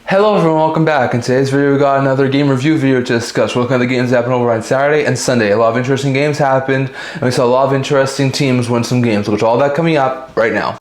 Hello everyone, welcome back. In today's video we got another game review video to discuss. We're looking at the games that happened over on Saturday and Sunday. A lot of interesting games happened and we saw a lot of interesting teams win some games. We'll get to all that coming up right now.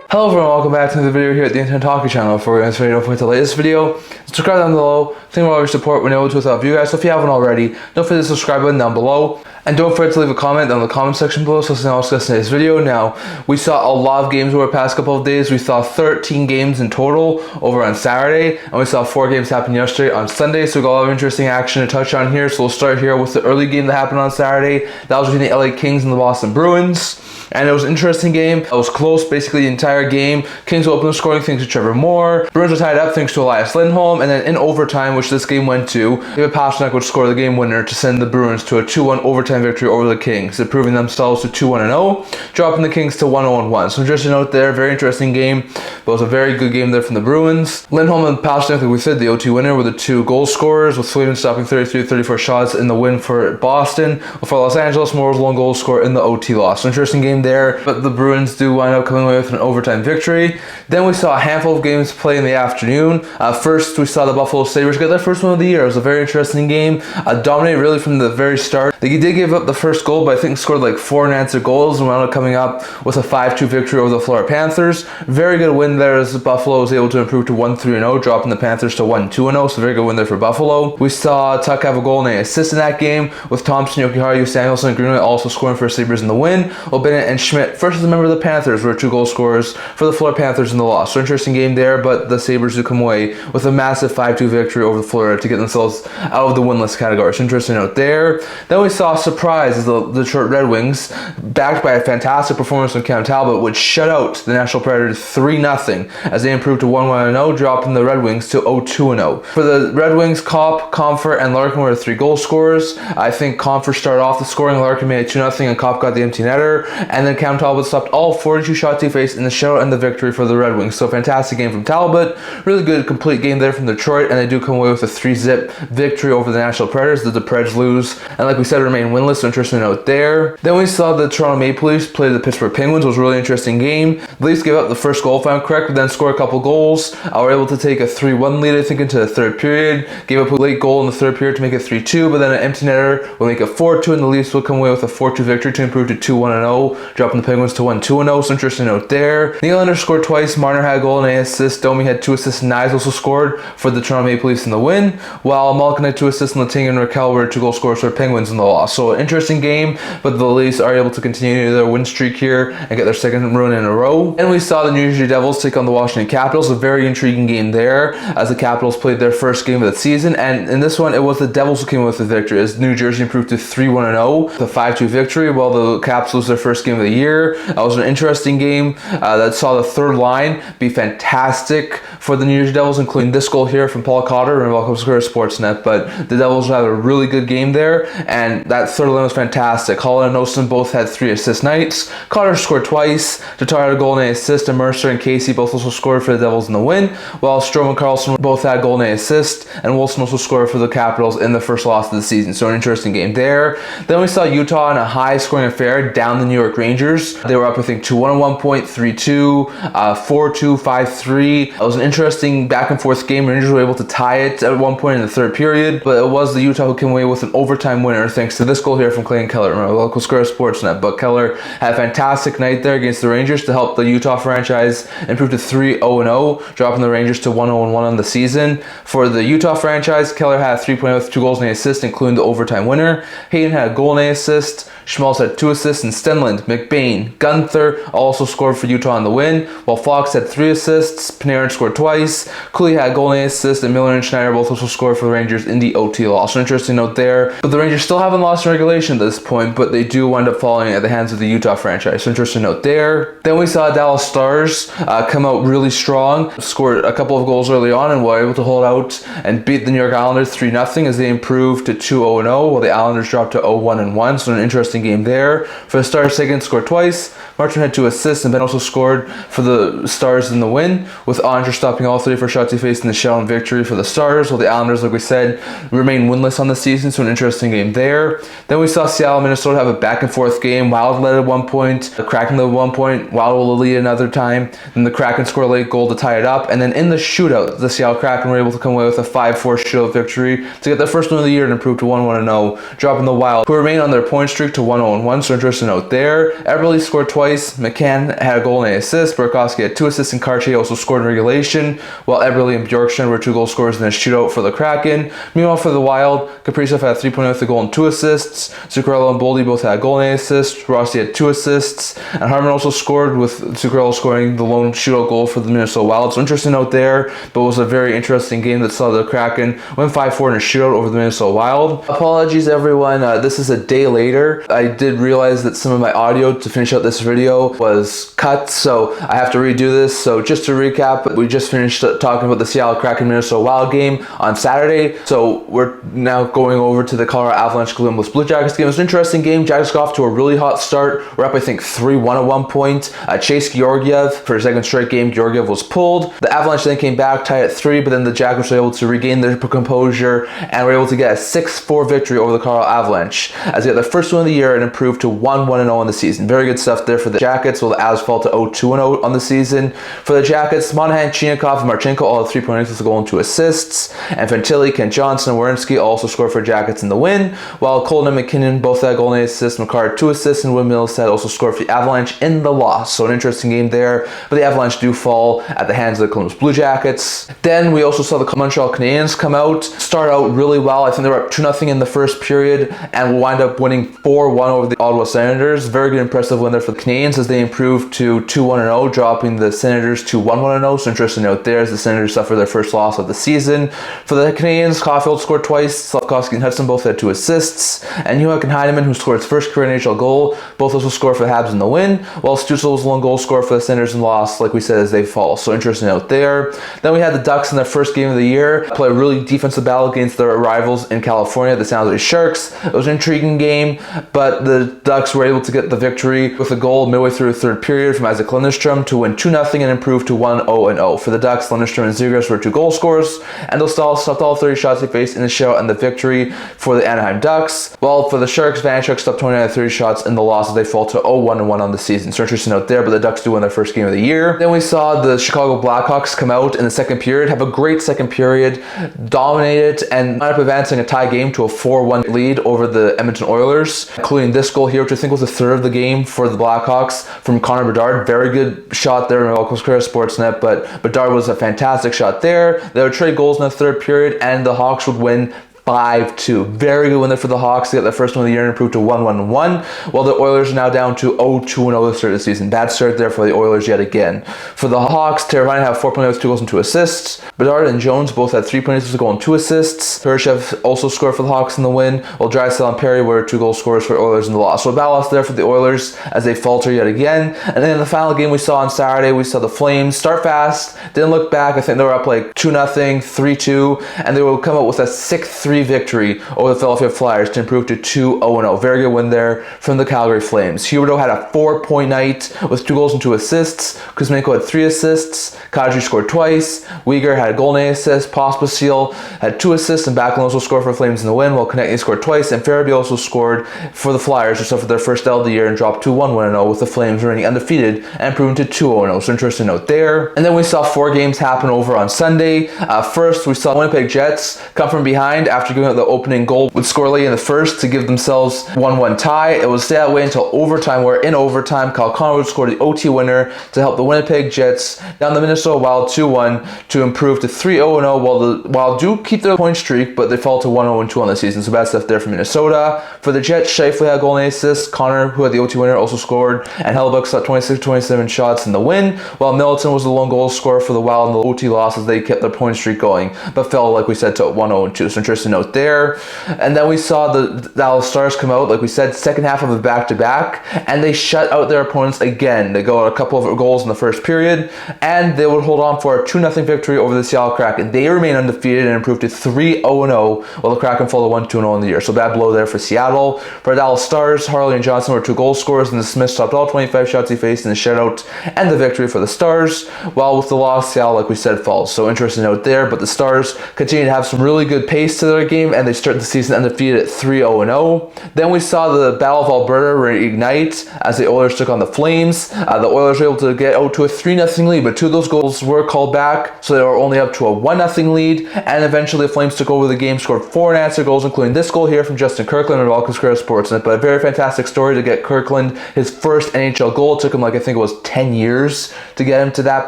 Hello everyone, welcome back to the video here at the Internet Talkie channel. Before we get into don't forget the latest video, subscribe down below. Thank you for all your support. We're able to without you guys, so if you haven't already, don't forget the subscribe button down below. And don't forget to leave a comment down in the comment section below so something else discuss in this video. Now, we saw a lot of games over the past couple of days. We saw 13 games in total over on Saturday, and we saw 4 games happen yesterday on Sunday, so we got a lot of interesting action to touch on here. So we'll start here with the early game that happened on Saturday. That was between the LA Kings and the Boston Bruins. And it was an interesting game. It was close basically the entire game. Kings will open the scoring thanks to Trevor Moore. Bruins were tied up thanks to Elias Lindholm. And then in overtime, which this game went to, David Pastrnak would score the game winner to send the Bruins to a 2-1 overtime victory over the Kings, improving themselves to 2-1-0, dropping the Kings to 1-0-1. So just a note there, very interesting game. But it was a very good game there from the Bruins. Lindholm and Pastrnak, like we said, the OT winner, were the 2 goal scorers, with Seguin stopping 33-34 shots in the win for Boston. For Los Angeles, Moore was the lone goal scorer in the OT loss. So interesting game there, but the Bruins do wind up coming away with an overtime victory. Then we saw a handful of games play in the afternoon. First, we saw the Buffalo Sabres get their first win of the year. It was a very interesting game. Dominated really from the very start. They did give up the first goal, but I think scored like 4 unanswered goals and wound up coming up with a 5-2 victory over the Florida Panthers. Very good win there as Buffalo was able to improve to 1-3-0, dropping the Panthers to 1-2-0. So very good win there for Buffalo. We saw Tuck have a goal and an assist in that game, with Thompson, Jokiharju, Samuelsson, and Greenway also scoring for Sabres in the win, while Bennett and Schmidt, first as a member of the Panthers, were 2 goal scorers for the Florida Panthers in the loss. So interesting game there, but the Sabres do come away with a massive 5-2 victory over Florida to get themselves out of the winless category. So interesting note there. Then we saw a surprise as the Detroit Red Wings, backed by a fantastic performance from Cam Talbot, would shut out the Nashville Predators 3-0 as they improved to 1-1-0, dropping the Red Wings to 0-2-0. For the Red Wings, Kopp, Comfort, and Larkin were the 3 goal scorers. I think Comfort started off the scoring, Larkin made it 2-0, and Kopp got the empty netter, and then Cam Talbot stopped all 42 shots he faced in the shutout and the victory for the Red Wings. So fantastic game from Talbot. Really good complete game there from Detroit, and they do come away with a 3-zip victory over the Nashville Predators. The Preds lose, and like we said, remain winless. So interesting note there. Then we saw the Toronto Maple Leafs play the Pittsburgh Penguins. It was a really interesting game. The Leafs gave up the first goal, if I'm correct, but then scored a couple goals. Were able to take a 3-1 lead, I think, into the third period. Gave up a late goal in the third period to make it 3-2, but then an empty netter will make it 4-2, and the Leafs will come away with a 4-2 victory to improve to 2-1-0, dropping the Penguins to 1-2-0. So interesting note there. Nylander scored twice. Marner had a goal and an assist. Domi had 2 assists. Nyes also scored for the Toronto Maple Leafs in the win, while Malkin had 2 assists, and Letang and Raquel were 2 goal scorers for the Penguins in the loss. So an interesting game, but the Leafs are able to continue their win streak here and get their second win in a row. And we saw the New Jersey Devils take on the Washington Capitals. A very intriguing game there as the Capitals played their first game of the season, and in this one it was the Devils who came with the victory as New Jersey improved to 3-1-0, the 5-2 victory, while the Caps lose their first game of the year. That was an interesting game that saw the third line be fantastic for the New Jersey Devils, including this goal here from Paul Cotter and welcome to Sportsnet. But the Devils had a really good game there, and that third line was fantastic. Holland and Olsen both had 3 assist nights. Cotter scored twice. Tatar had a goal and an assist, and Mercer and Casey both also scored for the Devils in the win, while Strome and Carlson both had a goal and an assist, and Wilson also scored for the Capitals in the first loss of the season. So an interesting game there. Then we saw Utah in a high scoring affair down the New York Rangers. They were up, I think, 2-1 at one point, 3-2, 4-2, 5-3. It was an interesting back and forth game. Rangers were able to tie it at one point in the third period, but it was the Utah who came away with an overtime winner thanks to this goal here from Clayton Keller. Remember, local score Sportsnet, but Keller had a fantastic night there against the Rangers to help the Utah franchise improve to 3-0-0, dropping the Rangers to 1-0-1 on the season. For the Utah franchise, Keller had 3 points with 2 goals and an assist, including the overtime winner. Hayden had a goal and an assist. Schmaltz had 2 assists, and Stenlund, McBain, Gunther also scored for Utah in the win, while Fox had 3 assists. Panarin scored twice. Cooley had a goal and an assist, and Miller and Schneider both also scored for the Rangers in the OT loss. So interesting note there. But the Rangers still haven't lost in regulation at this point, but they do wind up falling at the hands of the Utah franchise. So interesting note there. Then we saw Dallas Stars come out really strong, scored a couple of goals early on, and were able to hold out and beat the New York Islanders 3-0 as they improved to 2-0-0, while the Islanders dropped to 0-1-1. So an interesting game there. For the Stars, Seguin Seguin scored twice, Martin had 2 assists, and Ben also scored for the Stars in the win, with Andre stopping all 3 for shots he faced in the shutout victory for the Stars, while the Islanders, like we said, remain winless on the season, so an interesting game there. Then we saw Seattle and Minnesota have a back and forth game. Wild led at one point, the Kraken led at one point, Wild will lead another time, then the Kraken scored a late goal to tie it up, and then in the shootout, the Seattle Kraken were able to come away with a 5-4 shootout victory to get their first win of the year and improve to 1-1-0, dropping the Wild, who remain on their point streak to 1-0-1, so interesting note there. Eberle scored twice, McCann had a goal and an assist, Burakovsky had 2 assists, and Cartier also scored in regulation, while Eberle and Bjorkstrand were 2 goal scorers in a shootout for the Kraken. Meanwhile, for the Wild, Kaprizov had 3 points with a goal and 2 assists, Zuccarello and Boldy both had a goal and an assist, Rossi had 2 assists, and Harman also scored, with Zuccarello scoring the lone shootout goal for the Minnesota Wild. So interesting note there, but it was a very interesting game that saw the Kraken win 5-4 in a shootout over the Minnesota Wild. Apologies everyone, this is a day later. I did realize that some of my audio to finish out this video was cut, so I have to redo this. So just to recap, we just finished talking about the Seattle Kraken Minnesota Wild game on Saturday, so we're now going over to the Colorado Avalanche Columbus Blue Jackets game. It was an interesting game. Jackets got off to a really hot start. We're up I think 3-1 at one point. Chase Georgiev, for a second straight game, Georgiev was pulled. The Avalanche then came back, tied at 3, but then the Jackets were able to regain their composure and were able to get a 6-4 victory over the Colorado Avalanche as they got their first win of the year and improved to 1-1-0 on the season. Very good stuff there for the Jackets, while the Avs fell to 0-2-0 on the season. For the Jackets, Monahan, Chinakhov, and Marchenko all had 3 points with a goal and 2 assists, and Fantilli, Kent Johnson, and Werenski also scored for Jackets in the win, while Colton and McKinnon both had a goal and 8 assists. McCarr had 2 assists, and Windmills had also scored for the Avalanche in the loss. So an interesting game there, but the Avalanche do fall at the hands of the Columbus Blue Jackets. Then we also saw the Montreal Canadiens come out, start out really well. I think they were up 2-0 in the first period and wind up winning 4-1 over the Ottawa Senators. Very good, impressive win there for the Canadiens as they improved to 2-1-0, dropping the Senators to 1-1-0. So interesting note there as the Senators suffered their first loss of the season. For the Canadiens, Caulfield scored twice, Slavkovsky and Hudson both had 2 assists, and Newhook and Heineman, who scored his first career NHL goal, both also scored for the Habs in the win, while Stützle was the lone goal scorer for the Senators and lost, like we said, as they fall. So interesting note there. Then we had the Ducks in their first game of the year play a really defensive battle against their rivals in California, the San Jose Sharks. It was an intriguing game, but the Ducks were able to get the victory with a goal midway through the third period from Isaac Lindstrom to win 2-0 and improve to 1-0-0. For the Ducks, Lindstrom and Zegras were 2 goal scorers, and they'll stopped all 30 shots they faced in the shutout and the victory for the Anaheim Ducks. While for the Sharks, Vanchuk stopped 29 of 30 shots in the loss as they fall to 0-1-1 on the season. So interesting note there, but the Ducks do win their first game of the year. Then we saw the Chicago Blackhawks come out in the second period, have a great second period, dominate it, and end up advancing a tie game to a 4-1 lead over the Edmonton Oilers, including this goal here, which I think was the third of the game for the Blackhawks from Connor Bedard. Very good shot there in Malcolm's career Sportsnet, but Bedard was a fantastic shot there. They would trade goals in the third period, and the Hawks would win 5-2. Very good win there for the Hawks. They got their first win of the year and improved to 1-1-1, while the Oilers are now down to 0-2-0 to start the season. Bad start there for the Oilers yet again. For the Hawks, Teravainen had 4 points with 2 goals and 2 assists. Bedard and Jones both had 3 points with a goal and 2 assists. Hirshev also scored for the Hawks in the win, while Drysdale and Perry were 2 goal scorers for the Oilers in the loss. So a bad loss there for the Oilers as they falter yet again. And then in the final game we saw on Saturday, we saw the Flames start fast, didn't look back. I think they were up like 2-0, 3-2, and they will come out with a 6-3 victory over the Philadelphia Flyers to improve to 2-0-0. Very good win there from the Calgary Flames. Huberdeau had a 4-point night with 2 goals and 2 assists. Kuzmenko had 3 assists. Kadri scored twice. Uyghur had a goal and an assist. Pospisil had 2 assists, and Backlund also scored for Flames in the win, while Konechny scored twice, and Farabee also scored for the Flyers, who suffered their first L of the year and dropped to 1-1-0, with the Flames remaining undefeated and improving to 2-0-0. So interesting note there. And then we saw 4 games happen over on Sunday. First, we saw Winnipeg Jets come from behind after giving up the opening goal with Scorley in the first to give themselves 1-1 tie. It would stay that way until overtime, where in overtime, Kyle Conrad scored the OT winner to help the Winnipeg Jets down the Minnesota Wild 2-1 to improve to 3-0-0, while the Wild do keep their point streak, but they fall to 1-0-2 on the season. So bad stuff there for Minnesota. For the Jets, Scheifele had a goal and an assist. Connor, who had the OT winner, also scored, and Hellebuck shot 26-27 shots in the win, while Middleton was the lone goal scorer for the Wild in the OT loss as they kept their point streak going, but fell, like we said, to 1-0-2. So interesting to note there. And then we saw the Dallas Stars come out, like we said, second half of a back-to-back, and they shut out their opponents again. They go out a couple of goals in the first period, and they would hold on for a 2-0 victory over the Seattle Kraken. They remain undefeated and improved to 3-0-0, while the Kraken fall to 1-2-0 in the year. So bad blow there for Seattle. For Dallas Stars, Harley and Johnson were 2 goal scorers, and the Smiths stopped all 25 shots he faced in the shutout, and the victory for the Stars. While with the loss, Seattle, like we said, falls. So interesting note there, but the Stars continue to have some really good pace to their game, and they start the season undefeated at 3-0-0. Then we saw the Battle of Alberta reignite as the Oilers took on the Flames. The Oilers were able to get out to a 3-0 lead, but 2 of those goals were called back, so they were only up to a 1-0 lead, and eventually the Flames took over the game, scored 4 unanswered goals, including this goal here from Justin Kirkland and welcome to Sportsnet. But a very fantastic story to get Kirkland his first NHL goal. It took him, like, I think it was 10 years to get him to that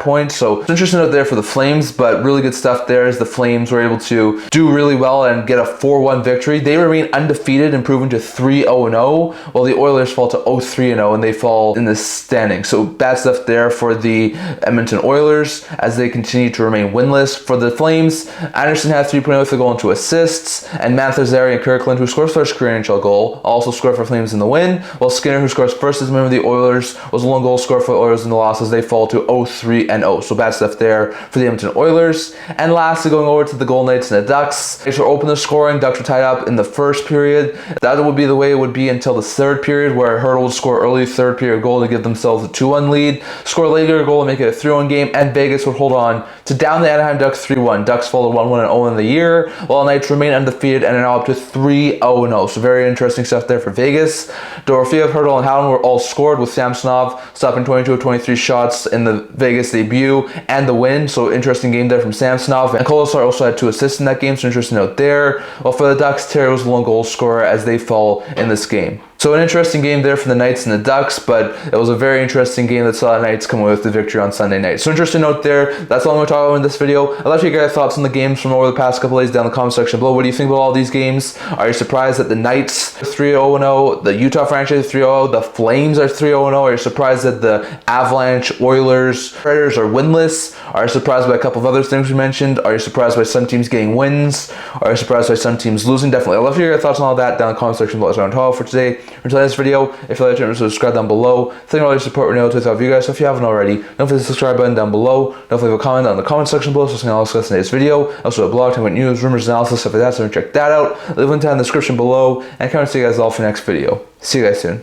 point, so it's interesting out there for the Flames, but really good stuff there as the Flames were able to do really well and get a 4-1 victory. They remain undefeated, improving to 3-0-0, while the Oilers fall to 0-3-0, and they fall in the standing. So bad stuff there for the Edmonton Oilers as they continue to remain winless. For the Flames, Anderson had 3 points with a goal and 2 assists, and Manthazari and Kirkland, who scores first career NHL goal, also scored for Flames in the win, while Skinner, who scores first as a member of the Oilers, was a lone goal scorer for the Oilers in the loss as they fall to 0-3-0. So bad stuff there for the Edmonton Oilers. And lastly, going over to the Golden Knights and the Ducks. They were open the scoring. Ducks were tied up in the first period. That would be the way it would be until the third period, where Hurdle would score early third period goal to give themselves a 2-1 lead, score later a goal to make it a 3-1 game, and Vegas would hold on to down the Anaheim Ducks 3-1. Ducks fall to 1-1-0 in the year, while the Knights remain undefeated and are now up to 3-0-0. So very interesting stuff there for Vegas. Dorofeev, Hurdle, and Howden were all scored, with Samsonov stopping 22 of 23 shots in the Vegas debut and the win. So interesting game there from Samsonov. And Kolesar also had 2 assists in that game, so interesting note there. While for the Ducks, Terry was the lone goal scorer as they fall in this game. So an interesting game there for the Knights and the Ducks, but it was a very interesting game that saw the Knights come away with the victory on Sunday night. So interesting note there. That's all I'm going to talk about in this video. I'd love to hear your guys' thoughts on the games from over the past couple days down in the comment section below. What do you think about all these games? Are you surprised that the Knights are 3-0-0, the Utah franchise is 3-0, the Flames are 3-0-0? Are you surprised that the Avalanche, Oilers, Predators are winless? Are you surprised by a couple of other things we mentioned? Are you surprised by some teams getting wins? Are you surprised by some teams losing? Definitely. I'd love to hear your thoughts on all that down in the comment section below. That's what I'm talking for today. Until this video, if you like to subscribe down below. Thank you for all your support. We know to you guys. So if you haven't already, don't forget the subscribe button down below. Don't forget to leave a comment down in the comment section below so something I'll discuss in today's video. Also a blog talking about news, rumors, analysis, stuff like that. So check that out. Leave a link down in the description below. And I can't wait to see you guys all for the next video. See you guys soon.